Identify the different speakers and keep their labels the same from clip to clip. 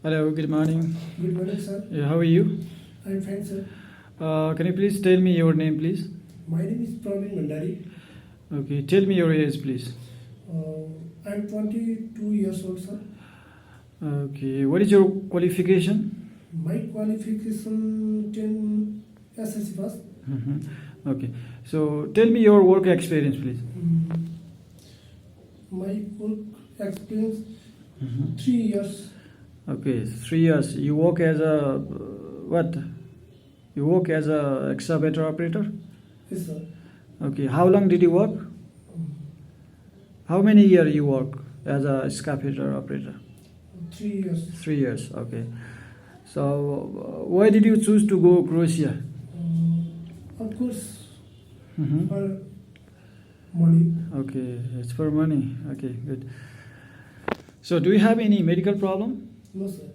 Speaker 1: Hello, good morning.
Speaker 2: Good morning, sir.
Speaker 1: Yeah, how are you?
Speaker 2: I'm fine, sir.
Speaker 1: Can you please tell me your name, please?
Speaker 2: My name is Prabin Bhandari.
Speaker 1: Okay, tell me your age, please.
Speaker 2: I'm 22 years old, sir.
Speaker 1: Okay, what is your qualification?
Speaker 2: My qualification 10 SSC pass.
Speaker 1: Okay, so tell me your work experience, please.
Speaker 2: My work experience 3 years.
Speaker 1: Okay, 3 years. You work as a what? You work as a excavator operator?
Speaker 2: Yes, sir.
Speaker 1: Okay, how long did you work? How many years you work as a excavator operator?
Speaker 2: 3 years.
Speaker 1: 3 years. Okay. So why did you choose to go Croatia?
Speaker 2: Of course,
Speaker 1: Mhm.
Speaker 2: for money.
Speaker 1: Okay, it's for money. Okay, good. So do you have any medical problem?
Speaker 2: No, sir.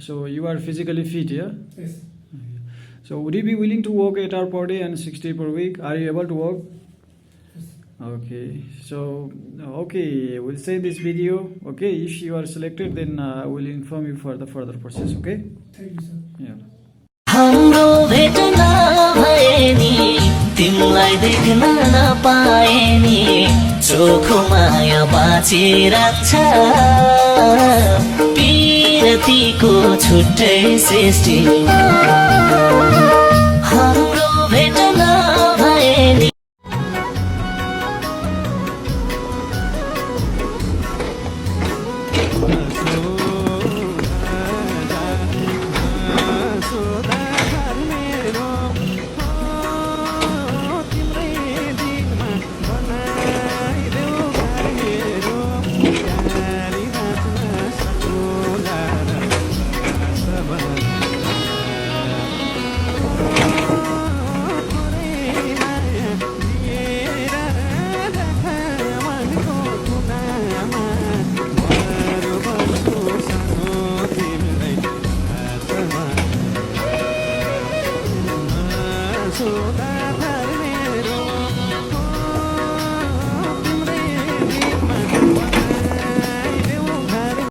Speaker 1: So you are physically fit, yeah?
Speaker 2: Yes.
Speaker 1: Okay. So would you be willing to work 8 hours per day and 60 per week? Are you able to work?
Speaker 2: Yes.
Speaker 1: Okay. So okay, we'll save this video. Okay, if you are selected, then I will inform you for the further process. Okay?
Speaker 2: Thank you, sir.
Speaker 1: Yeah.
Speaker 3: हाम्रो भेट नभए नि तिमीलाई देख्न नपाए नि चोखो माया बाँचिराख्छ पिरतीको छुट्टै सृष्टि हाम्रो भेट नभए नि
Speaker 4: So that